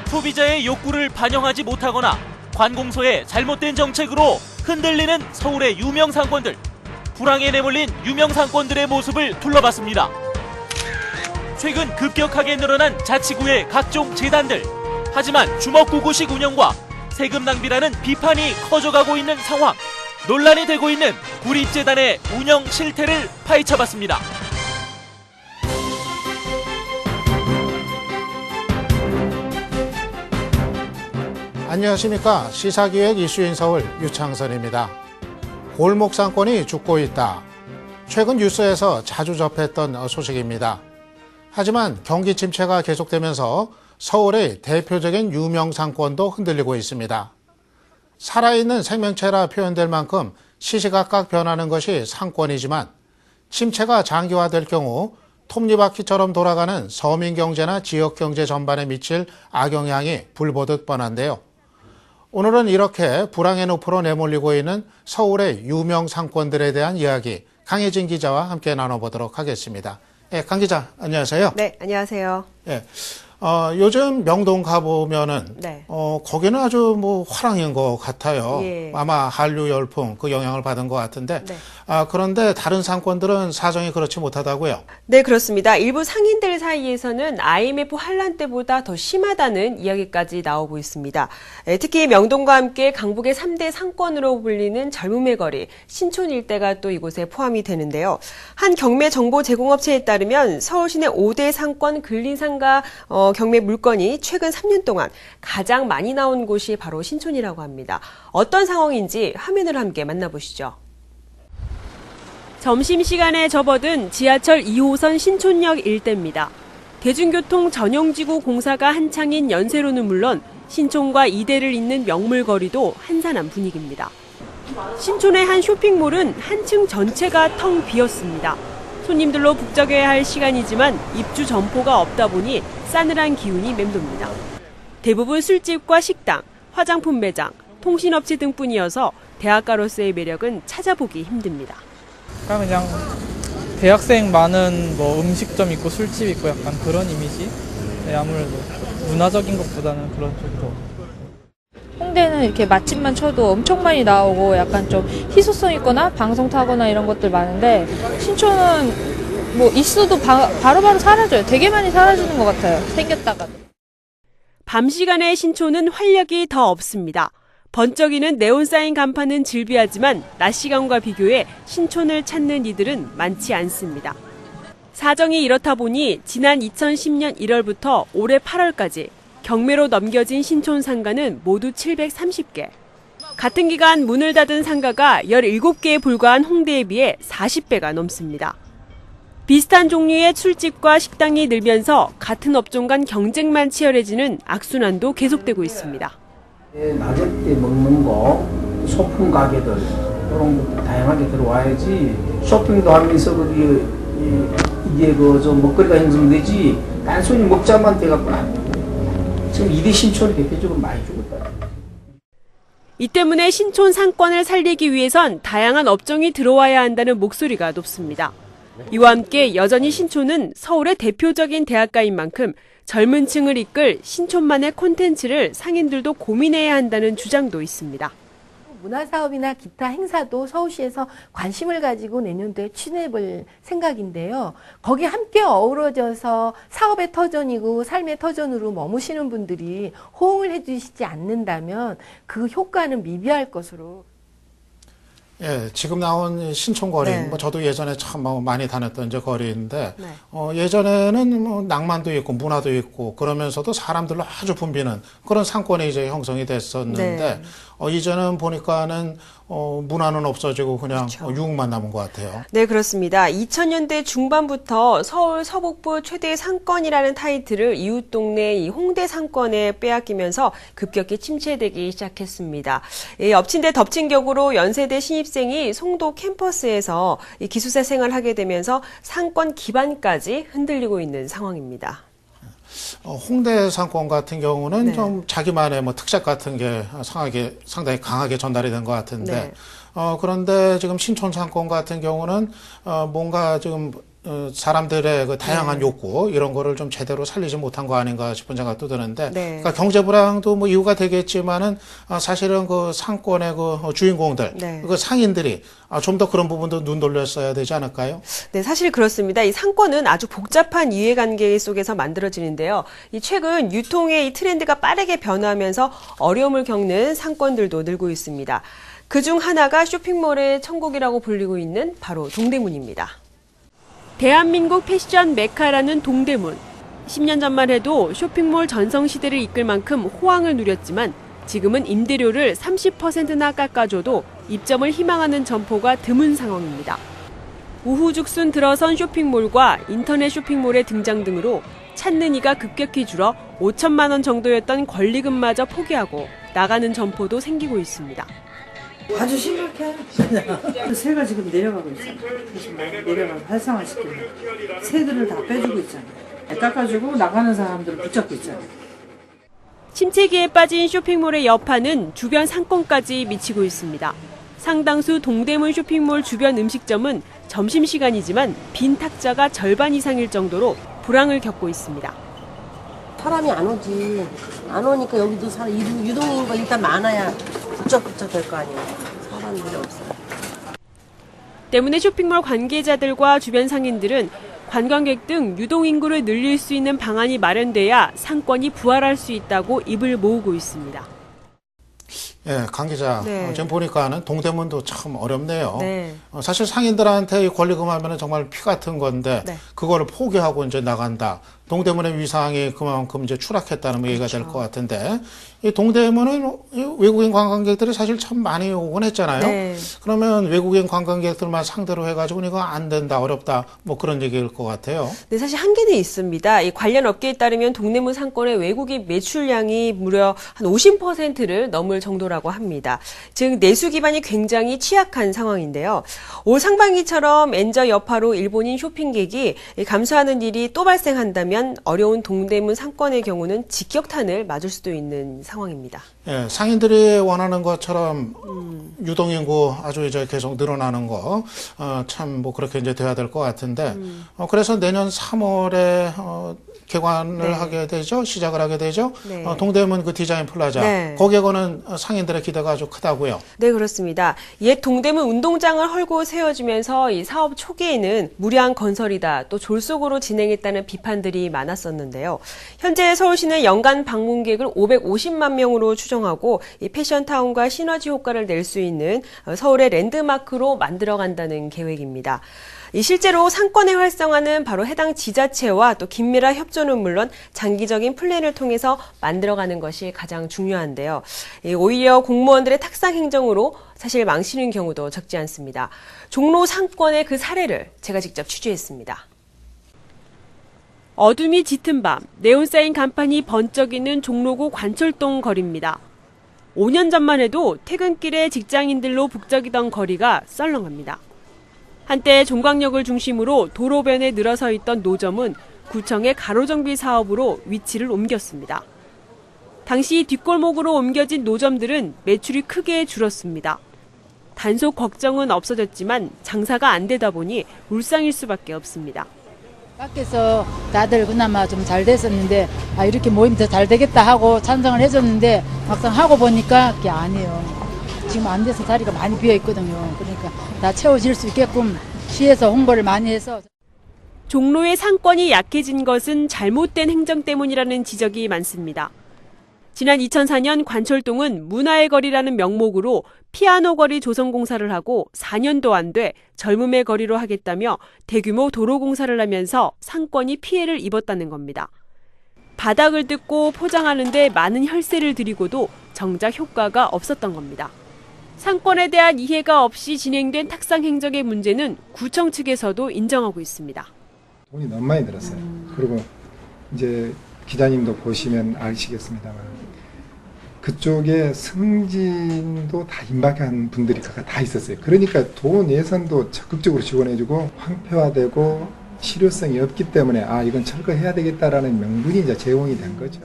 소비자의 욕구를 반영하지 못하거나 관공서의 잘못된 정책으로 흔들리는 서울의 유명 상권들. 불황에 내몰린 유명 상권들의 모습을 둘러봤습니다. 최근 급격하게 늘어난 자치구의 각종 재단들. 하지만 주먹구구식 운영과 세금 낭비라는 비판이 커져가고 있는 상황. 논란이 되고 있는 구립재단의 운영 실태를 파헤쳐봤습니다. 안녕하십니까. 시사기획 이슈인 서울 유창선입니다. 골목 상권이 죽고 있다. 최근 뉴스에서 자주 접했던 소식입니다. 하지만 경기 침체가 계속되면서 서울의 대표적인 유명 상권도 흔들리고 있습니다. 살아있는 생명체라 표현될 만큼 시시각각 변하는 것이 상권이지만 침체가 장기화될 경우 톱니바퀴처럼 돌아가는 서민경제나 지역경제 전반에 미칠 악영향이 불보듯 뻔한데요. 오늘은 이렇게 불황의 늪으로 내몰리고 있는 서울의 유명 상권들에 대한 이야기 강혜진 기자와 함께 나눠보도록 하겠습니다. 예, 강 기자, 안녕하세요. 네, 안녕하세요. 예, 요즘 명동 가보면은, 네. 거기는 아주 화랑인 것 같아요. 예. 아마 한류 열풍 그 영향을 받은 것 같은데, 네. 그런데 다른 상권들은 사정이 그렇지 못하다고요? 네, 그렇습니다. 일부 상인들 사이에서는 IMF 환란 때보다 더 심하다는 이야기까지 나오고 있습니다. 특히 명동과 함께 강북의 3대 상권으로 불리는 젊음의 거리, 신촌 일대가 또 이곳에 포함이 되는데요. 한 경매 정보 제공업체에 따르면 서울 시내 5대 상권 근린상가 경매 물건이 최근 3년 동안 가장 많이 나온 곳이 바로 신촌이라고 합니다. 어떤 상황인지 화면을 함께 만나보시죠. 점심시간에 접어든 지하철 2호선 신촌역 일대입니다. 대중교통 전용지구 공사가 한창인 연세로는 물론 신촌과 이대를 잇는 명물거리도 한산한 분위기입니다. 신촌의 한 쇼핑몰은 한층 전체가 텅 비었습니다. 손님들로 북적여야 할 시간이지만 입주 점포가 없다 보니 싸늘한 기운이 맴돕니다. 대부분 술집과 식당, 화장품 매장, 통신업체 등뿐이어서 대학가로서의 매력은 찾아보기 힘듭니다. 그냥 대학생 많은 음식점 있고 술집 있고 약간 그런 이미지? 네, 아무래도 문화적인 것보다는 그런 쪽으로. 홍대는 이렇게 맛집만 쳐도 엄청 많이 나오고 약간 좀 희소성 있거나 방송 타거나 이런 것들 많은데 신촌은 있어도 바로바로 사라져요. 되게 많이 사라지는 것 같아요. 생겼다가도. 밤 시간의 신촌은 활력이 더 없습니다. 번쩍이는 네온사인 간판은 즐비하지만 낮 시간과 비교해 신촌을 찾는 이들은 많지 않습니다. 사정이 이렇다 보니 지난 2010년 1월부터 올해 8월까지 경매로 넘겨진 신촌 상가는 모두 730개. 같은 기간 문을 닫은 상가가 17개에 불과한 홍대에 비해 40배가 넘습니다. 비슷한 종류의 술집과 식당이 늘면서 같은 업종 간 경쟁만 치열해지는 악순환도 계속되고 있습니다. 낮에 때 먹는 거, 소품 가게들 이런 것도 다양하게 들어와야지 쇼핑도 하면서 이게 먹거리가 형성되지 단순히 먹자만 돼갖고는 안 되고 지금 2대 신촌이 대표적으로 많이 죽었다. 이 때문에 신촌 상권을 살리기 위해선 다양한 업종이 들어와야 한다는 목소리가 높습니다. 이와 함께 여전히 신촌은 서울의 대표적인 대학가인 만큼 젊은 층을 이끌 신촌만의 콘텐츠를 상인들도 고민해야 한다는 주장도 있습니다. 문화사업이나 기타 행사도 서울시에서 관심을 가지고 내년도에 추진해볼 생각인데요. 거기 함께 어우러져서 사업의 터전이고 삶의 터전으로 머무시는 분들이 호응을 해주시지 않는다면 그 효과는 미비할 것으로. 예, 지금 나온 신촌거리, 네. 저도 예전에 참 많이 다녔던 이제 거리인데, 네. 예전에는 낭만도 있고 문화도 있고 그러면서도 사람들로 아주 붐비는 그런 상권이 이제 형성이 됐었는데, 네. 이제는 보니까는 문화는 없어지고 그냥 그렇죠. 유흥만 남은 것 같아요. 네, 그렇습니다. 2000년대 중반부터 서울 서북부 최대 상권이라는 타이틀을 이웃 동네 이 홍대 상권에 빼앗기면서 급격히 침체되기 시작했습니다. 엎친 데 덮친 격으로 연세대 신입생이 송도 캠퍼스에서 이 기숙사 생활을 하게 되면서 상권 기반까지 흔들리고 있는 상황입니다. 홍대 상권 같은 경우는 네. 좀 자기만의 특색 같은 게 상당히 강하게 전달이 된 것 같은데, 네. 그런데 지금 신촌 상권 같은 경우는 뭔가 지금 사람들의 그 다양한 욕구 이런 거를 좀 제대로 살리지 못한 거 아닌가 싶은 생각도 드는데, 네. 그러니까 경제 불황도 뭐 이유가 되겠지만은 사실은 그 상권의 그 주인공들, 네. 그 상인들이 좀 더 그런 부분도 눈 돌렸어야 되지 않을까요? 네, 사실 그렇습니다. 이 상권은 아주 복잡한 이해관계 속에서 만들어지는데요. 이 최근 유통의 이 트렌드가 빠르게 변화하면서 어려움을 겪는 상권들도 늘고 있습니다. 그중 하나가 쇼핑몰의 천국이라고 불리고 있는 바로 동대문입니다. 대한민국 패션 메카라는 동대문. 10년 전만 해도 쇼핑몰 전성시대를 이끌 만큼 호황을 누렸지만 지금은 임대료를 30%나 깎아줘도 입점을 희망하는 점포가 드문 상황입니다. 우후죽순 들어선 쇼핑몰과 인터넷 쇼핑몰의 등장 등으로 찾는 이가 급격히 줄어 5천만 원 정도였던 권리금마저 포기하고 나가는 점포도 생기고 있습니다. 아주 심각해. 새가 지금 내려가고 있잖아요. 내려가고 활성화시키고 새들을 다 빼주고 있잖아요. 깎아주고 나가는 사람들을 붙잡고 있잖아요. 침체기에 빠진 쇼핑몰의 여파는 주변 상권까지 미치고 있습니다. 상당수 동대문 쇼핑몰 주변 음식점은 점심시간이지만 빈 탁자가 절반 이상일 정도로 불황을 겪고 있습니다. 사람이 안 오지. 안 오니까 여기도 유동인구가 일단 많아야 북적북적 될 거 아니에요. 사람들이 없어요. 때문에 쇼핑몰 관계자들과 주변 상인들은 관광객 등 유동인구를 늘릴 수 있는 방안이 마련돼야 상권이 부활할 수 있다고 입을 모으고 있습니다. 예, 강 기자. 네. 지금 보니까는 동대문도 참 어렵네요. 네. 사실 상인들한테 이 권리금 하면은 정말 피 같은 건데, 네. 그거를 포기하고 이제 나간다. 동대문의 위상이 그만큼 이제 추락했다는 얘기가 될 것 같은데, 이 동대문은 외국인 관광객들이 사실 참 많이 오곤 했잖아요. 네. 그러면 외국인 관광객들만 상대로 해가지고 이거 안 된다, 어렵다, 뭐 그런 얘기일 것 같아요. 네, 사실 한계는 있습니다. 이 관련 업계에 따르면 동대문 상권의 외국인 매출량이 무려 한 50%를 넘을 정도라고 합니다. 즉 내수 기반이 굉장히 취약한 상황인데요. 올 상반기처럼 엔저 여파로 일본인 쇼핑객이 감소하는 일이 또 발생한다면 어려운 동대문 상권의 경우는 직격탄을 맞을 수도 있는 상황입니다. 예, 상인들이 원하는 것처럼 유동인구 아주 이제 계속 늘어나는 거, 참 뭐 그렇게 이제 돼야 될 것 같은데, 그래서 내년 3월에 개관을 네. 하게 되죠. 시작을 하게 되죠. 네. 동대문 그 디자인 플라자. 네. 거기에 거는 상인들의 기대가 아주 크다고요. 네, 그렇습니다. 옛 동대문 운동장을 헐고 세워지면서 이 사업 초기에는 무리한 건설이다, 또 졸속으로 진행했다는 비판들이 많았었는데요. 현재 서울시는 연간 방문객을 550만 명으로 추정하고 이 패션타운과 시너지 효과를 낼 수 있는 서울의 랜드마크로 만들어간다는 계획입니다. 실제로 상권의 활성화는 바로 해당 지자체와 또 긴밀한 협조는 물론 장기적인 플랜을 통해서 만들어가는 것이 가장 중요한데요. 오히려 공무원들의 탁상 행정으로 사실 망치는 경우도 적지 않습니다. 종로 상권의 그 사례를 제가 직접 취재했습니다. 어둠이 짙은 밤, 네온사인 간판이 번쩍이는 종로구 관철동 거리입니다. 5년 전만 해도 퇴근길에 직장인들로 북적이던 거리가 썰렁합니다. 한때 종각역을 중심으로 도로변에 늘어서 있던 노점은 구청의 가로정비 사업으로 위치를 옮겼습니다. 당시 뒷골목으로 옮겨진 노점들은 매출이 크게 줄었습니다. 단속 걱정은 없어졌지만 장사가 안 되다 보니 울상일 수밖에 없습니다. 밖에서 다들 그나마 좀 잘 됐었는데 이렇게 모임 더 잘 되겠다 하고 찬성을 해줬는데 막상 하고 보니까 그게 아니에요. 지금 안 돼서 자리가 많이 비어 있거든요. 그러니까 다 채워질 수 있게끔 시에서 홍보를 많이 해서. 종로의 상권이 약해진 것은 잘못된 행정 때문이라는 지적이 많습니다. 지난 2004년 관철동은 문화의 거리라는 명목으로 피아노 거리 조성 공사를 하고 4년도 안 돼 젊음의 거리로 하겠다며 대규모 도로 공사를 하면서 상권이 피해를 입었다는 겁니다. 바닥을 뜯고 포장하는데 많은 혈세를 들이고도 정작 효과가 없었던 겁니다. 상권에 대한 이해가 없이 진행된 탁상 행정의 문제는 구청 측에서도 인정하고 있습니다. 돈이 너무 많이 들었어요. 그리고 이제 기자님도 보시면 아시겠습니다만 그쪽에 승진도 다 임박한 분들이 다 있었어요. 그러니까 돈 예산도 적극적으로 지원해주고 황폐화되고 실효성이 없기 때문에 이건 철거해야 되겠다라는 명분이 이제 제공이 된 거죠.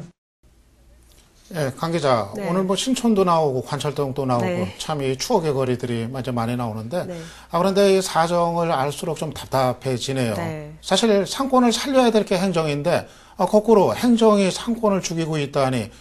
예, 강 기자, 네. 오늘 뭐 신촌도 나오고 관찰동도 나오고 네. 참 이 추억의 거리들이 많이 나오는데, 네. 그런데 이 사정을 알수록 좀 답답해지네요. 네. 사실 상권을 살려야 될 게 행정인데, 거꾸로 행정이 상권을 죽이고 있다니,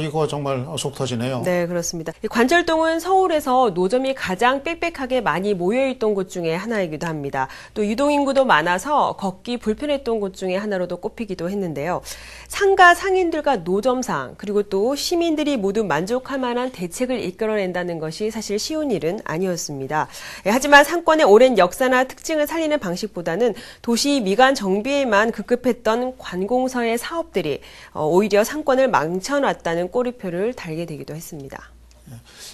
이거 정말 속 터지네요. 네, 그렇습니다. 이 관절동은 서울에서 노점이 가장 빽빽하게 많이 모여있던 곳 중에 하나이기도 합니다. 또 유동인구도 많아서 걷기 불편했던 곳 중에 하나로도 꼽히기도 했는데요. 상가 상인들과 노점상 그리고 또 시민들이 모두 만족할 만한 대책을 이끌어낸다는 것이 사실 쉬운 일은 아니었습니다. 하지만 상권의 오랜 역사나 특징을 살리는 방식보다는 도시 미관 정비에만 급급했던 관공서의 사업들이 오히려 상권을 망쳐놨다는 꼬리표를 달게 되기도 했습니다.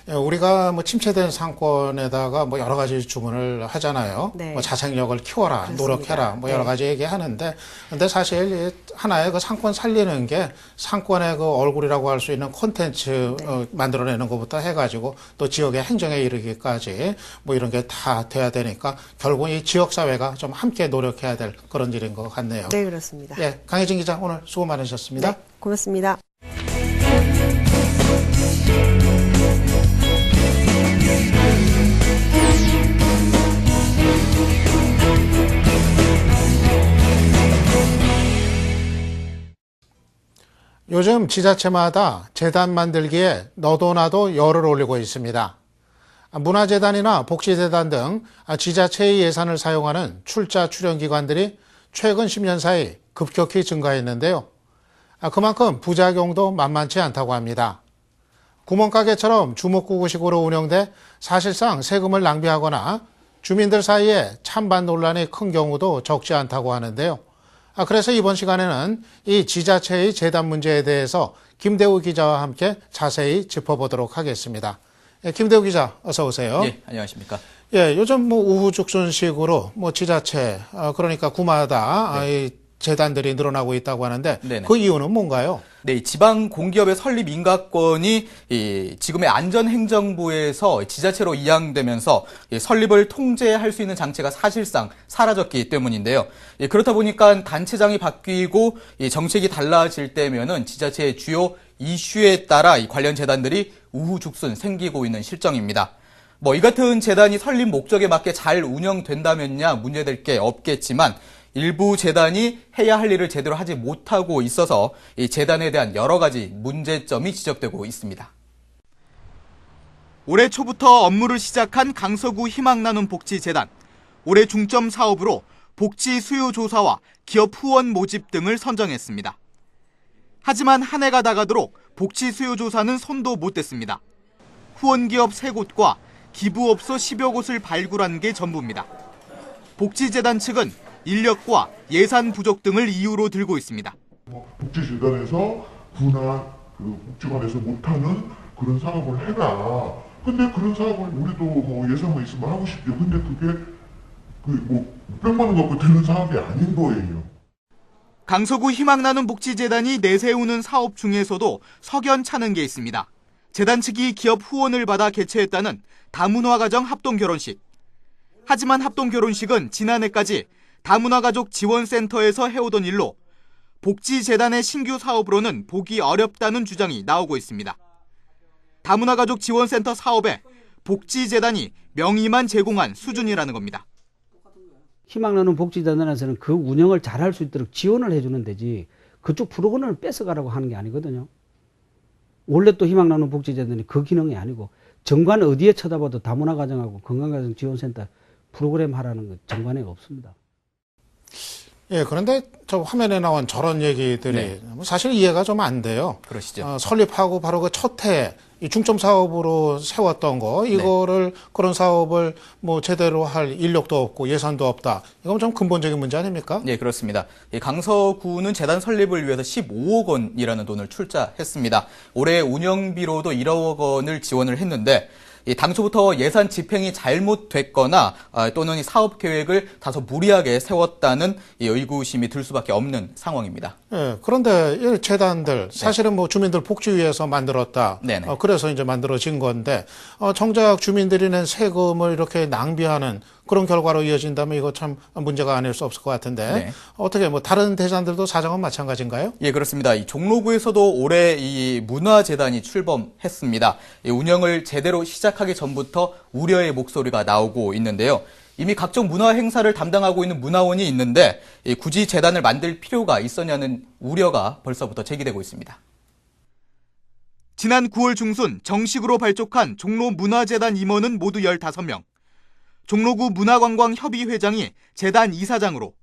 우리가 뭐 침체된 상권에다가 뭐 여러 가지 주문을 하잖아요. 네. 뭐 자생력을 키워라, 그렇습니다. 노력해라, 뭐 여러 네. 가지 얘기하는데, 근데 사실 이 하나의 그 상권 살리는 게 상권의 그 얼굴이라고 할 수 있는 콘텐츠 네. 만들어내는 것부터 해가지고 또 지역의 행정에 이르기까지 뭐 이런 게 다 돼야 되니까 결국 이 지역 사회가 좀 함께 노력해야 될 그런 일인 것 같네요. 네, 그렇습니다. 예, 강혜진 기자 오늘 수고 많으셨습니다. 네, 고맙습니다. 요즘 지자체마다 재단 만들기에 너도 나도 열을 올리고 있습니다. 문화재단이나 복지재단 등 지자체의 예산을 사용하는 출자 출연기관들이 최근 10년 사이 급격히 증가했는데요. 그만큼 부작용도 만만치 않다고 합니다. 구멍가게처럼 주먹구구식으로 운영돼 사실상 세금을 낭비하거나 주민들 사이에 찬반 논란이 큰 경우도 적지 않다고 하는데요. 그래서 이번 시간에는 이 지자체의 재단 문제에 대해서 김대우 기자와 함께 자세히 짚어보도록 하겠습니다. 김대우 기자, 어서 오세요. 예, 안녕하십니까. 예, 요즘 뭐 우후죽순식으로 뭐 지자체, 그러니까 구마다 이 재단들이 늘어나고 있다고 하는데 네네. 그 이유는 뭔가요? 네, 지방 공기업의 설립 인가권이 지금의 안전행정부에서 지자체로 이양되면서 설립을 통제할 수 있는 장치가 사실상 사라졌기 때문인데요. 그렇다 보니까 단체장이 바뀌고 정책이 달라질 때면은 지자체의 주요 이슈에 따라 관련 재단들이 우후죽순 생기고 있는 실정입니다. 이 같은 재단이 설립 목적에 맞게 잘 운영된다면야 문제될 게 없겠지만 일부 재단이 해야 할 일을 제대로 하지 못하고 있어서 이 재단에 대한 여러 가지 문제점이 지적되고 있습니다. 올해 초부터 업무를 시작한 강서구 희망나눔 복지재단. 올해 중점 사업으로 복지 수요 조사와 기업 후원 모집 등을 선정했습니다. 하지만 한 해가 다가도록 복지 수요 조사는 손도 못 댔습니다. 후원기업 3곳과 기부업소 10여 곳을 발굴한 게 전부입니다. 복지재단 측은 인력과 예산 부족 등을 이유로 들고 있습니다. 복지재단에서 구나 복지관에서 못하는 그런 사업을 해라. 근데 그런 사업을 우리도 예산만 있으면 하고 싶죠. 근데 그게 몇백만 원 갖고 되는 사업이 아닌 거예요. 강서구 희망나눔 복지재단이 내세우는 사업 중에서도 석연찮은 게 있습니다. 재단 측이 기업 후원을 받아 개최했다는 다문화가정 합동결혼식. 하지만 합동결혼식은 지난해까지 다문화가족 지원센터에서 해오던 일로 복지재단의 신규 사업으로는 보기 어렵다는 주장이 나오고 있습니다. 다문화가족 지원센터 사업에 복지재단이 명의만 제공한 수준이라는 겁니다. 희망나눔 복지재단에서는 그 운영을 잘할 수 있도록 지원을 해주는 데지 그쪽 프로그램을 뺏어가라고 하는 게 아니거든요. 원래 또 희망나눔 복지재단이 그 기능이 아니고 정관 어디에 쳐다봐도 다문화가정하고 건강가정 지원센터 프로그램 하라는 거 정관에 없습니다. 예, 그런데 저 화면에 나온 저런 얘기들이 네. 사실 이해가 좀 안 돼요. 그러시죠. 설립하고 바로 그 첫 해 이 중점 사업으로 세웠던 거 이거를 그런 사업을 뭐 제대로 할 인력도 없고 예산도 없다. 이건 좀 근본적인 문제 아닙니까? 네, 그렇습니다. 강서구는 재단 설립을 위해서 15억 원이라는 돈을 출자했습니다. 올해 운영비로도 1억 원을 지원을 했는데 당초부터 예산 집행이 잘못됐거나 또는 사업 계획을 다소 무리하게 세웠다는 의구심이 들 수밖에 없는 상황입니다. 예, 그런데 이 재단들 사실은 뭐 주민들 복지 위해서 만들었다. 네네. 그래서 이제 만들어진 건데 정작 주민들이 낸 세금을 이렇게 낭비하는 그런 결과로 이어진다면 이거 참 문제가 아닐 수 없을 것 같은데 네. 어떻게 뭐 다른 대장들도 사정은 마찬가지인가요? 예, 그렇습니다. 이 종로구에서도 올해 이 문화재단이 출범했습니다. 이 운영을 제대로 시작하기 전부터 우려의 목소리가 나오고 있는데요. 이미 각종 문화 행사를 담당하고 있는 문화원이 있는데 굳이 재단을 만들 필요가 있었냐는 우려가 벌써부터 제기되고 있습니다. 지난 9월 중순 정식으로 발족한 종로문화재단 임원은 모두 15명. 종로구 문화관광협의회장이 재단 이사장으로,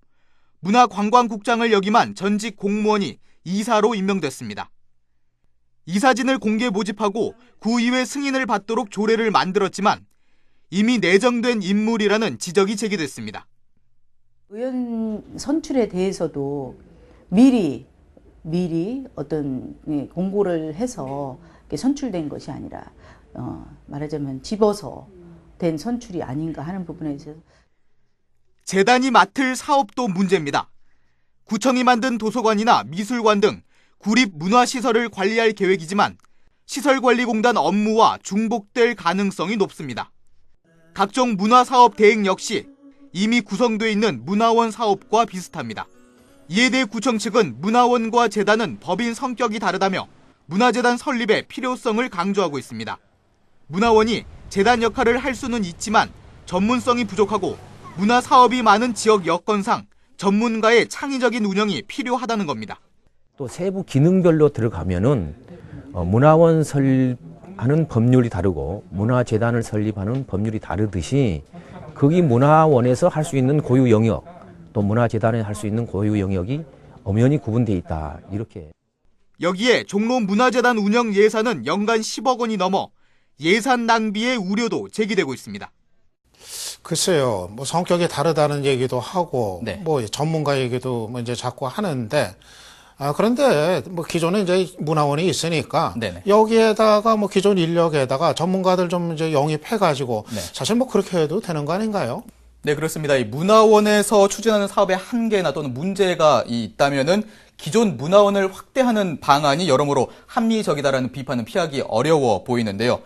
문화관광국장을 역임한 전직 공무원이 이사로 임명됐습니다. 이사진을 공개 모집하고 구의회 승인을 받도록 조례를 만들었지만 이미 내정된 인물이라는 지적이 제기됐습니다. 의원 선출에 대해서도 미리 어떤 공고를 해서 선출된 것이 아니라 말하자면 집어서 된 선출이 아닌가 하는 부분에 있어서 재단이 맡을 사업도 문제입니다. 구청이 만든 도서관이나 미술관 등 구립 문화시설을 관리할 계획이지만 시설관리공단 업무와 중복될 가능성이 높습니다. 각종 문화사업 대행 역시 이미 구성돼 있는 문화원 사업과 비슷합니다. 이에 대해 구청 측은 문화원과 재단은 법인 성격이 다르다며 문화재단 설립의 필요성을 강조하고 있습니다. 문화원이 재단 역할을 할 수는 있지만 전문성이 부족하고 문화사업이 많은 지역 여건상 전문가의 창의적인 운영이 필요하다는 겁니다. 또 세부 기능별로 들어가면은 문화원 설립하는 법률이 다르고 문화재단을 설립하는 법률이 다르듯이 거기 문화원에서 할 수 있는 고유 영역 또 문화재단에 할 수 있는 고유 영역이 엄연히 구분되어 있다. 이렇게. 여기에 종로문화재단 운영 예산은 연간 10억 원이 넘어 예산 낭비의 우려도 제기되고 있습니다. 글쎄요, 뭐 성격이 다르다는 얘기도 하고, 네. 뭐 전문가 얘기도 뭐 이제 자꾸 하는데, 그런데 뭐 기존에 이제 문화원이 있으니까 네네. 여기에다가 뭐 기존 인력에다가 전문가들 좀 이제 영입해가지고 네. 사실 뭐 그렇게 해도 되는 거 아닌가요? 네, 그렇습니다. 이 문화원에서 추진하는 사업의 한계나 또는 문제가 있다면은 기존 문화원을 확대하는 방안이 여러모로 합리적이다라는 비판은 피하기 어려워 보이는데요.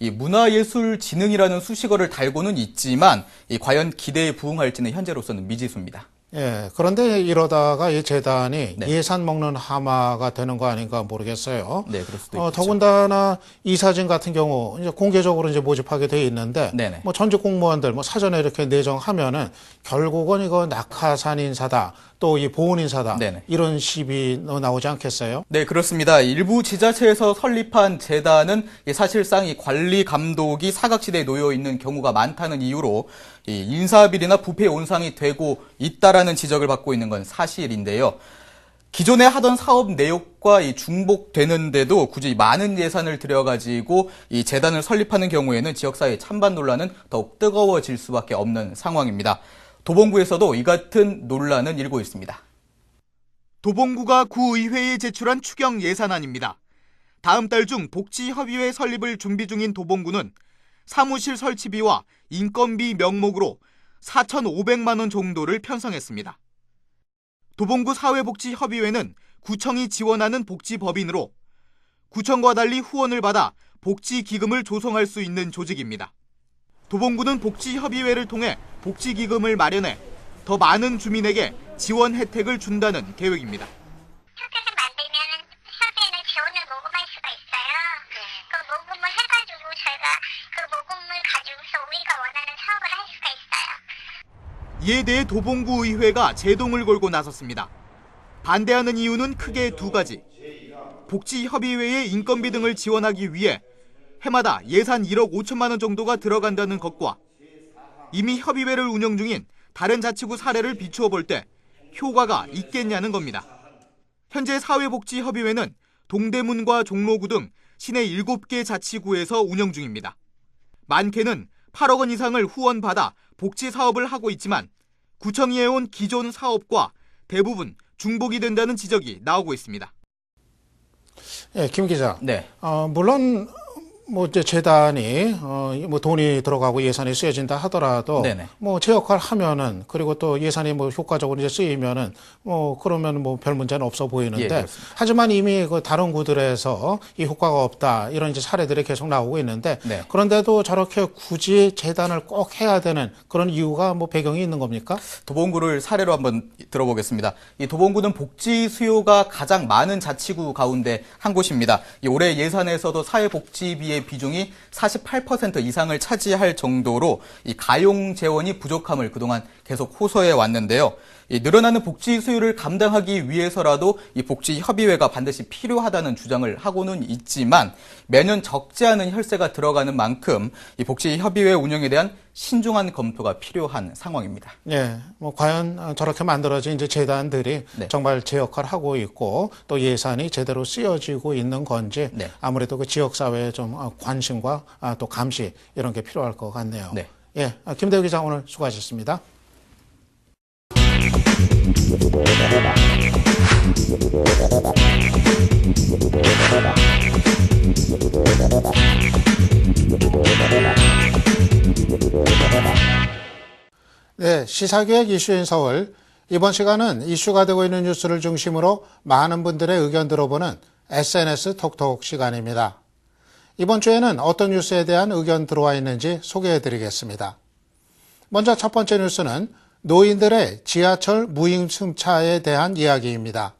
이 문화예술진흥이라는 수식어를 달고는 있지만 과연 기대에 부응할지는 현재로서는 미지수입니다. 예, 그런데 이러다가 이 재단이 네. 예산 먹는 하마가 되는 거 아닌가 모르겠어요. 네, 그럴 수도 있죠. 더군다나 이사진 같은 경우 이제 공개적으로 이제 모집하게 돼 있는데, 네네. 뭐 전직 공무원들 뭐 사전에 이렇게 내정하면은 결국은 이거 낙하산 인사다, 또 이 보훈 인사다, 네네. 이런 시비 나오지 않겠어요? 네, 그렇습니다. 일부 지자체에서 설립한 재단은 사실상 이 관리 감독이 사각지대에 놓여 있는 경우가 많다는 이유로 이 인사비리나 부패 온상이 되고 있다라는 지적을 받고 있는 건 사실인데요. 기존에 하던 사업 내용과 중복되는데도 굳이 많은 예산을 들여가지고 이 재단을 설립하는 경우에는 지역사회의 찬반 논란은 더욱 뜨거워질 수밖에 없는 상황입니다. 도봉구에서도 이 같은 논란은 일고 있습니다. 도봉구가 구의회에 제출한 추경 예산안입니다. 다음 달 중 복지협의회 설립을 준비 중인 도봉구는 사무실 설치비와 인건비 명목으로 4,500만 원 정도를 편성했습니다. 도봉구 사회복지협의회는 구청이 지원하는 복지법인으로 구청과 달리 후원을 받아 복지기금을 조성할 수 있는 조직입니다. 도봉구는 복지협의회를 통해 복지기금을 마련해 더 많은 주민에게 지원 혜택을 준다는 계획입니다. 이에 대해 도봉구 의회가 제동을 걸고 나섰습니다. 반대하는 이유는 크게 두 가지. 복지협의회의 인건비 등을 지원하기 위해 해마다 예산 1억 5천만 원 정도가 들어간다는 것과 이미 협의회를 운영 중인 다른 자치구 사례를 비추어 볼 때 효과가 있겠냐는 겁니다. 현재 사회복지협의회는 동대문과 종로구 등 시내 7개 자치구에서 운영 중입니다. 많게는 8억 원 이상을 후원받아 복지 사업을 하고 있지만 구청이 해온 기존 사업과 대부분 중복이 된다는 지적이 나오고 있습니다. 예, 김 기자. 네. 물론 뭐 이제 재단이 뭐 돈이 들어가고 예산이 쓰여진다 하더라도 네네. 뭐 제 역할 하면은 그리고 또 예산이 뭐 효과적으로 이제 쓰이면은 뭐 그러면 뭐 별 문제는 없어 보이는데 예, 하지만 이미 그 다른 구들에서 이 효과가 없다 이런 이제 사례들이 계속 나오고 있는데 네. 그런데도 저렇게 굳이 재단을 꼭 해야 되는 그런 이유가 뭐 배경이 있는 겁니까? 도봉구를 사례로 한번 들어보겠습니다. 이 도봉구는 복지 수요가 가장 많은 자치구 가운데 한 곳입니다. 이 올해 예산에서도 사회복지비의 비중이 48% 이상을 차지할 정도로 이 가용 재원이 부족함을 그동안 계속 호소해 왔는데요. 이 늘어나는 복지 수요를 감당하기 위해서라도 이 복지협의회가 반드시 필요하다는 주장을 하고는 있지만 매년 적지 않은 혈세가 들어가는 만큼 이 복지협의회 운영에 대한 신중한 검토가 필요한 상황입니다. 네, 뭐 과연 저렇게 만들어진 이제 재단들이 네. 정말 제 역할을 하고 있고 또 예산이 제대로 쓰여지고 있는 건지 네. 아무래도 그 지역 사회의 좀 관심과 또 감시 이런 게 필요할 것 같네요. 네. 예, 김대우 기자 오늘 수고하셨습니다. 네, 시사기획 이슈인 서울. 이번 시간은 이슈가 되고 있는 뉴스를 중심으로 많은 분들의 의견 들어보는 SNS 톡톡 시간입니다. 이번 주에는 어떤 뉴스에 대한 의견 들어와 있는지 소개해드리겠습니다. 먼저 첫 번째 뉴스는 노인들의 지하철 무임승차에 대한 이야기입니다.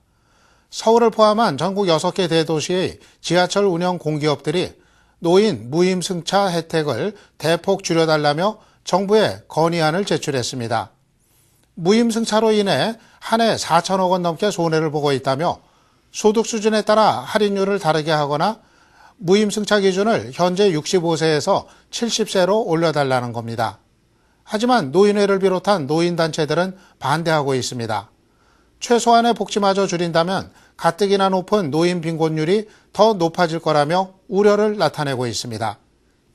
서울을 포함한 전국 6개 대도시의 지하철 운영 공기업들이 노인 무임승차 혜택을 대폭 줄여달라며 정부에 건의안을 제출했습니다. 무임승차로 인해 한 해 4천억 원 넘게 손해를 보고 있다며 소득 수준에 따라 할인율을 다르게 하거나 무임승차 기준을 현재 65세에서 70세로 올려달라는 겁니다. 하지만 노인회를 비롯한 노인단체들은 반대하고 있습니다. 최소한의 복지마저 줄인다면 가뜩이나 높은 노인 빈곤율이 더 높아질 거라며 우려를 나타내고 있습니다.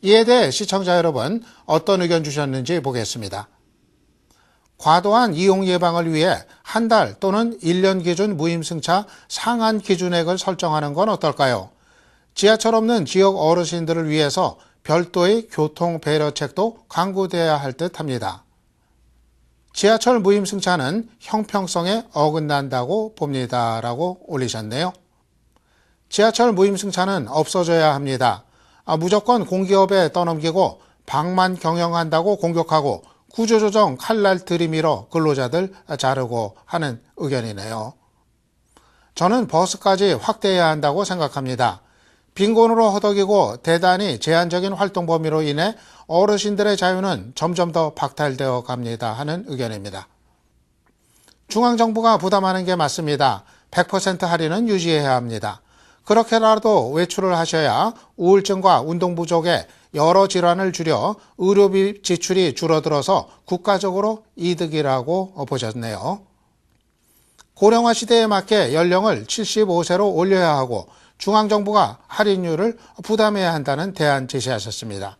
이에 대해 시청자 여러분 어떤 의견 주셨는지 보겠습니다. 과도한 이용 예방을 위해 한 달 또는 1년 기준 무임승차 상한 기준액을 설정하는 건 어떨까요? 지하철 없는 지역 어르신들을 위해서 별도의 교통 배려책도 강구돼야 할 듯합니다. 지하철 무임승차는 형평성에 어긋난다고 봅니다. 라고 올리셨네요. 지하철 무임승차는 없어져야 합니다. 무조건 공기업에 떠넘기고 방만 경영한다고 공격하고 구조조정 칼날 들이밀어 근로자들 자르고 하는 의견이네요. 저는 버스까지 확대해야 한다고 생각합니다. 빈곤으로 허덕이고 대단히 제한적인 활동 범위로 인해 어르신들의 자유는 점점 더 박탈되어 갑니다 하는 의견입니다. 중앙정부가 부담하는 게 맞습니다. 100% 할인은 유지해야 합니다. 그렇게라도 외출을 하셔야 우울증과 운동 부족에 여러 질환을 줄여 의료비 지출이 줄어들어서 국가적으로 이득이라고 보셨네요. 고령화 시대에 맞게 연령을 75세로 올려야 하고 중앙정부가 할인율을 부담해야 한다는 대안 제시하셨습니다.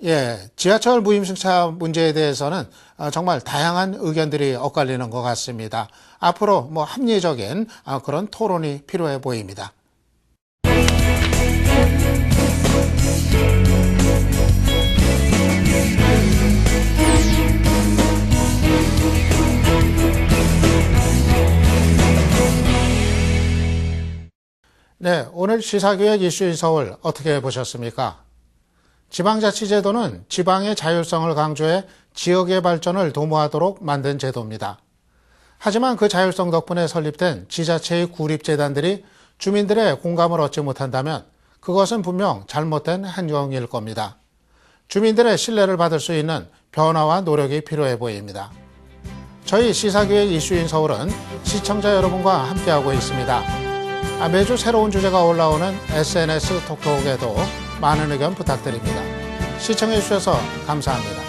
예, 지하철 무임승차 문제에 대해서는 정말 다양한 의견들이 엇갈리는 것 같습니다. 앞으로 뭐 합리적인 그런 토론이 필요해 보입니다. 네, 오늘 시사기획 이슈인 서울 어떻게 보셨습니까? 지방자치제도는 지방의 자율성을 강조해 지역의 발전을 도모하도록 만든 제도입니다. 하지만 그 자율성 덕분에 설립된 지자체의 구립재단들이 주민들의 공감을 얻지 못한다면 그것은 분명 잘못된 행동일 겁니다. 주민들의 신뢰를 받을 수 있는 변화와 노력이 필요해 보입니다. 저희 시사기획 이슈인 서울은 시청자 여러분과 함께하고 있습니다. 매주 새로운 주제가 올라오는 SNS 톡톡에도 많은 의견 부탁드립니다. 시청해 주셔서 감사합니다.